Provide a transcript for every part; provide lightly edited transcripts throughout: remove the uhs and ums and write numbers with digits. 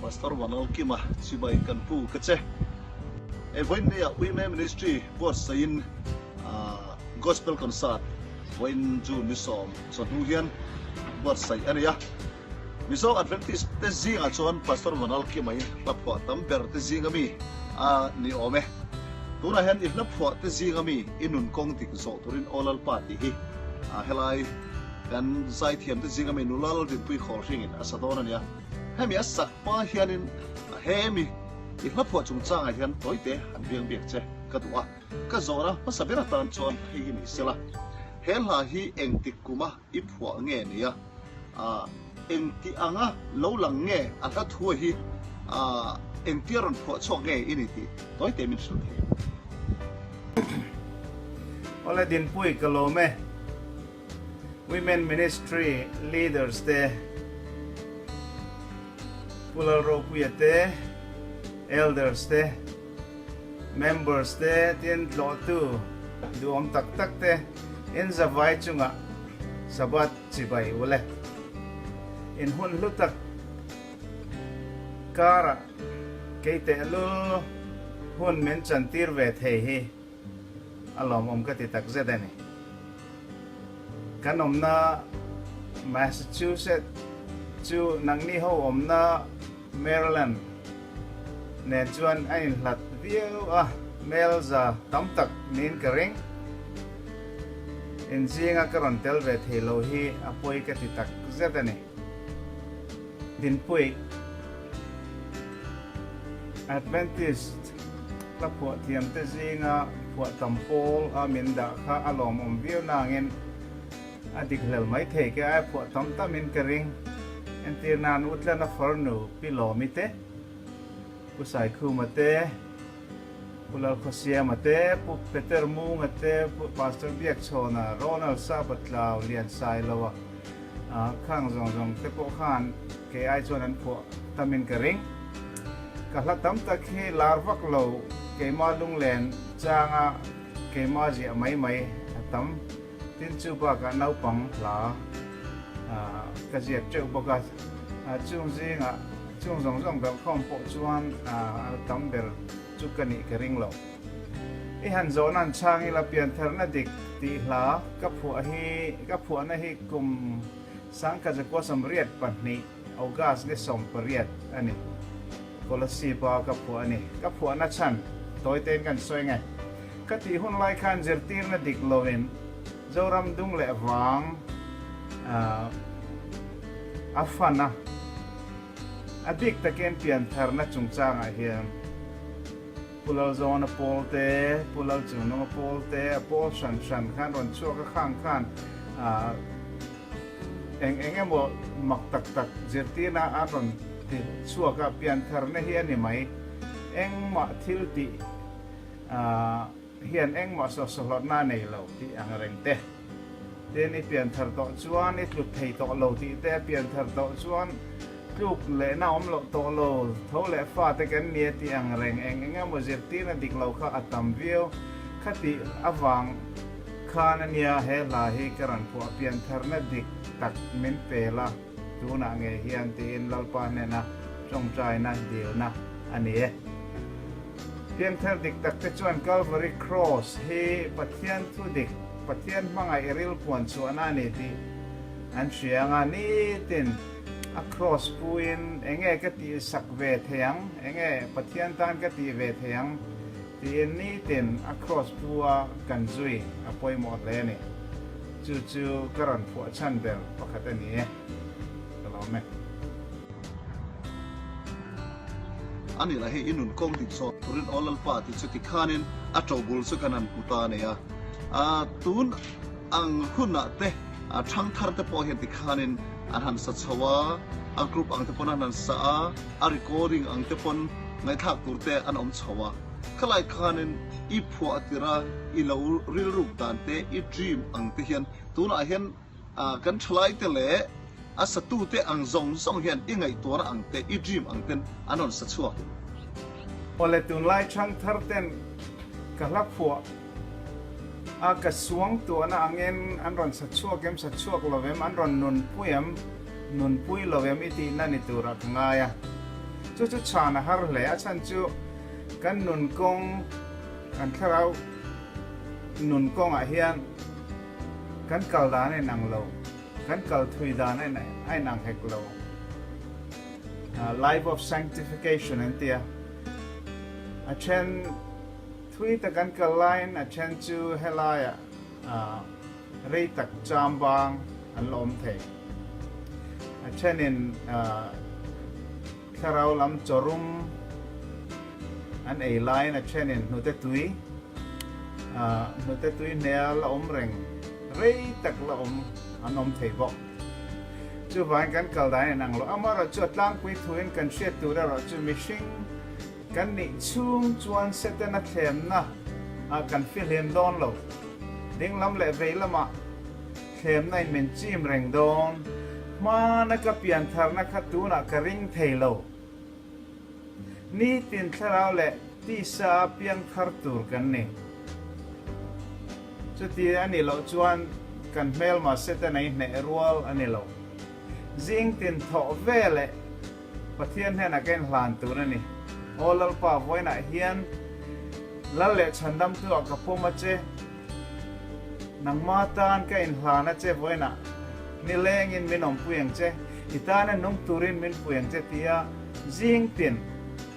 Pastor VanLalkima Sailo kan pu kache voin ne women ministry board sain gospel concert voin ju Mizo so nu hian board sai ania Mizo Adventist te zinga chon Pastor VanLalkima la phwa tam ber te zinga mi ni ome tuna hen if la phwa te zinga mi inun kong tik zo turin olal party hi helai kan zai thiam te zinga mi nulal din pui khol ringin asadon ania hemi asak pa hianin hemi if la phwa chung changa hian toite an biang biak che kadua ka zora pasabera tan chon hi ni sela hela hi engtik kuma i phwa nge nia engti anga lo lang nge ata thua hi engtiaron phwa chok nge initi toite min sul hi Ola din pui kalome women ministry leaders te pula ro puyate elders te members te tin lo tu duom tak tak te in zavai chunga sabat chibai wale in hun lutak kara keite lu hun men chantir ve thei hi alom om ka ti tak zedani kanom na Massachusetts chu nang ni ho om na Maryland ne chuan ain hlat viu mel za tam tak nin karing in zinga karon tel ve thelo hi apoi ka ti tak zedani din pui Adventist la pho thiam te zinga pho tampol amin da kha alom om viu nangin adik lel mai thei ke ai pho tam tamin karing entir nan utla na fornu pilomite pusai khu mate pulal khosia mate pu Peter mu mate pastor biak chona Ronald Sabatlaw lian Sailo khang zong te po khan ke ai chonan pho tamin karing kahla tam tak hi larvak lo ke ma lunglen changa ke ma ji mai tam tin chu ba ka nau pang la ka jiat cheu boka chung zinga chung zong da khom po chuan tam ber chu kani karing lo I han zonan changi la pian therna dik ti hla ka phu na hi kum sang ka jakwa samriat panni August ne som pariat ani kolasi ba ka phu na chan toy ten kan soi ngai ka ti hun lai khan zertir na dik loin zoram dung le wang afana adik taken pian tharna chungchanga hian pulal zona polte pulal chunong polte pol shan khan ron chuak khan emo mak tak zertina aron ti chuaka pian tharna hian ni mai engma thilti hian engma so na nei lo ti angreng te ten I pian thar to chuan I tlut thei to lo ti te pian thar to chuan tluk le na om lo to lo tho le fa te kan ni ti angreng engema zerti na dik lo kha atam view khati awang khan ania he la hi karan pho pian thar na dik tak min pela tuna nge hian tin lalpa ne na trong trai na dio na ani pian thar dik tak te chuan Calvary Cross he pathian thu dik pathian mangai eril puan chuana ni ti an hrianga ni tin across puin enge ka ti sak ve theyang enge pathian tan ka ti ve theyang ti ni tin across puwa kan zui apoi mo le ni chu karan phu chan ber pakhat ani salome ani la he inun kong tik so turin olal pa ti chuti khanin atobul su kanan puta ne ya tun ang huna te thang thar te po hen ti khanin an han sa chawa a group ang te pon an sa a recording ang te pon ngai thak tur te an om chawa khalai khanin I phu atira I lo ril ruk dan te I dream ang te hian tuna hian kan thlai te le asa tu te ang zong hian I ngai tur ang te I dream ang ten anon sa chuak ole tun lai chang thar ten kalak phu ka suang tu na angen an ron sa chuak lovem an ron nun pui lovem iti na ni tura ngaya chu chana har le a chan chu kan nun kong kan kharau nun kong a hian kan kal da ne nang lo kan kal thui da ne ai nang hek lo life of sanctification and tia a chen thui ta kan kal line a chen chu helaya rei tak cham bang an lom the a chen in kharau lam chorum an a line a chen in nu te tui nea la reng rei tak la an the bok chu van kan kal dai nang lo amara chu tlang pui thuin kan shet tu ra ro chu mishing kan ni chung chuan setena thlem na a kan fil hem don lo ding lam le ve lama thlem nai men chim reng don ma na ka pian thar na kha tu na ka ring thei lo ni tin tharau le ti sa piang thar tur kan ni chu ti ani lo chuan kan mel ma setena ne rual ani lo zing tin tho vele pathian hena ken hlan tu na ni olal pa voina hian lalle chandam tu ka poma che nang matan ka in hlana che voina ni leng in minom pueng che itana nong turin min pueng che tia zing tin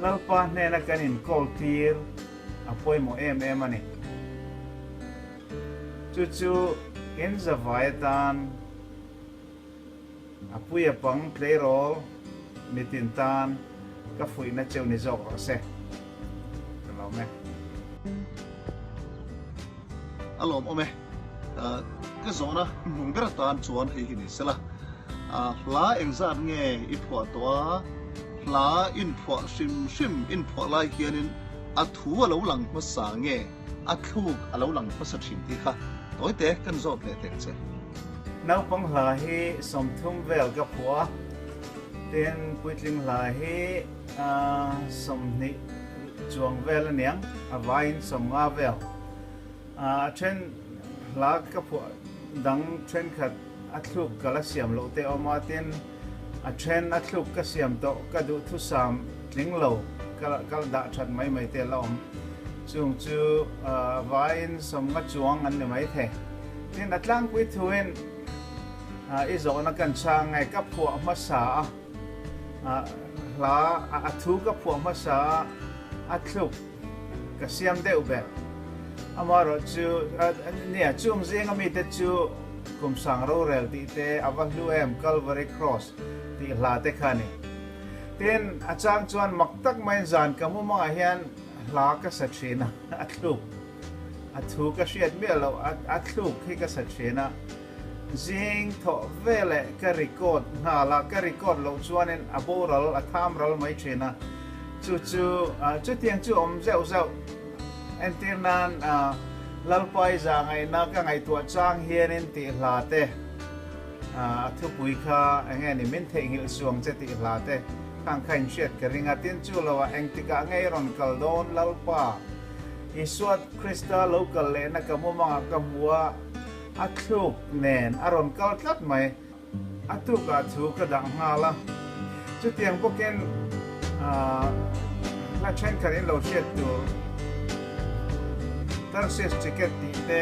lalpa hena kan in kol tir apoi mo em ani chu in zavaitan apuya pang play role mitintan ka fui na cheu ni zok ro se lo me alom ome cái zona mung ber tan chuan hi ni sela la engzat nge i phwa toa la in phwa sim in phwa lai hianin a thu alo lang ma sa nge a thuk alo lang ma sa thim ti kha toy te kan zot le tek che nau pang la hi som thum vel ka phwa ten puitling la hi som ni chuang vel aniang avain som nga vel chen la ka phwa dang chen khat athluk kala siam lo te oma ten a chen athluk ka siam to ka du thu sam tling lo kal da that mai te lom chung chu vain som nga chuang an ne mai the tin atlang pui thuin izo na kan sang ngai ka phwa ma sa la thu ka phwa ma sa athluk ka siam deu be amaro chu nia chung zeng ami te chu kum sang ro rel ti te avahlu em calvary cross ti la te khani ten achang chuan maktak mai zan kamu ma hian la ka sa thina athluk athu ka shiat mi lo athluk hi ka sa thina zing tho vele ka record na la ka record lo chuanin aboral athamral mai thina chu tiang chu om zeu entirnan lalpai za ngai na ka ngai tua chang hianin ti hla te thu pui kha ange ni min thei hil suang che ti hla te khang khain shet ka ringa tin chu lawa engtika ngai ron kaldon lalpa iswat krista local le na ka mo mga kamua athuk nen aron kal tlat mai atuka thu ka dang hala chu tiang boken la chen karin lo shet tu tarses ticket ti te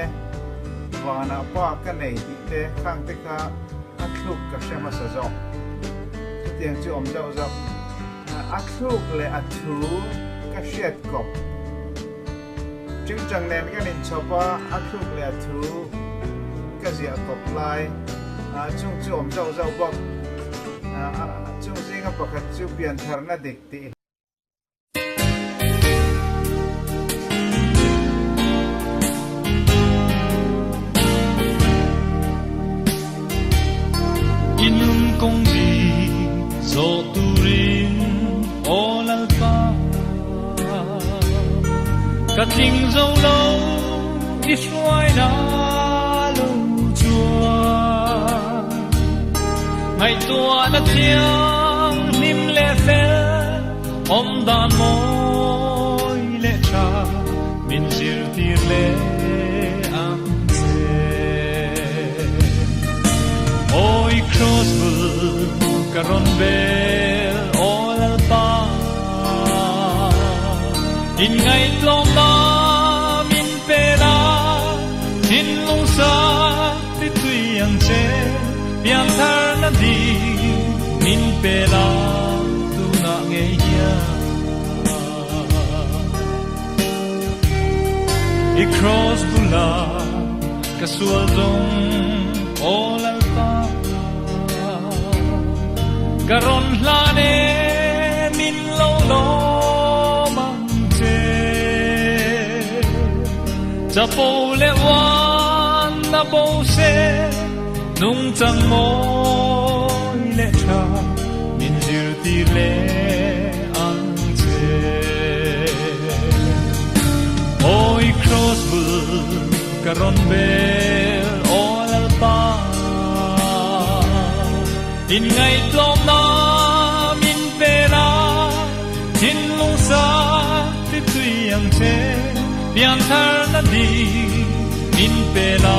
wana pa ka nei ti te khang te kha athuk ka shema sa zo chu tiang chu om zo athuk le athu ka shet kop chung chang nen ka nin chopa athuk le athu ka zia kop lai chung chu om zo bok chung zinga pakhat chu pian thar na dik ti inum kong di zo turin olalpa kating zo lo iswai na lo chua ngày tua na chiang nim le fel om dan moi le cha min zir tir le am oi crossbul karon bel all alpa biang thar na di min pela tu na nge ya I cross bula kasual dong all alpa garon lane min lo lo mang che cha po le wan na bo se nung chang moi le cha min zir ti le ang che oi cross bul karon bel all alpa in ngai tlom na min pera tin lung sa ti tui ang che biang thar na di min pera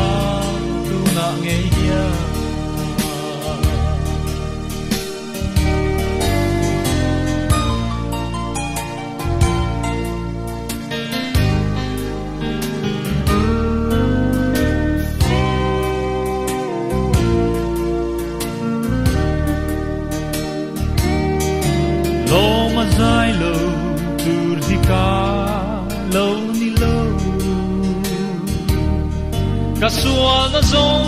tu na nge ya Sailo turhika lo ni lo kasual na zong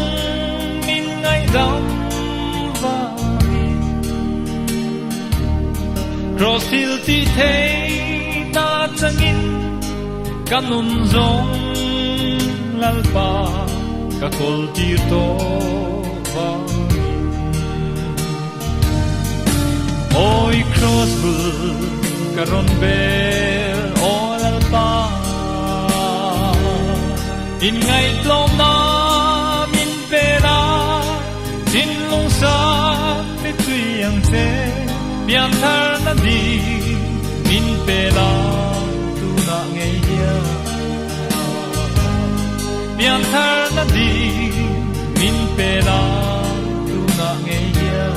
min ngai dam va cross hill ti thei ta changin kanun zong lalpa ka kol ti to va oi cross bul karon bel all alpa in ngai tlom na min pera tin lung sa ti tui ang che biang thar na di min pera tu na nge ya biang thar na di min pera tu na nge ya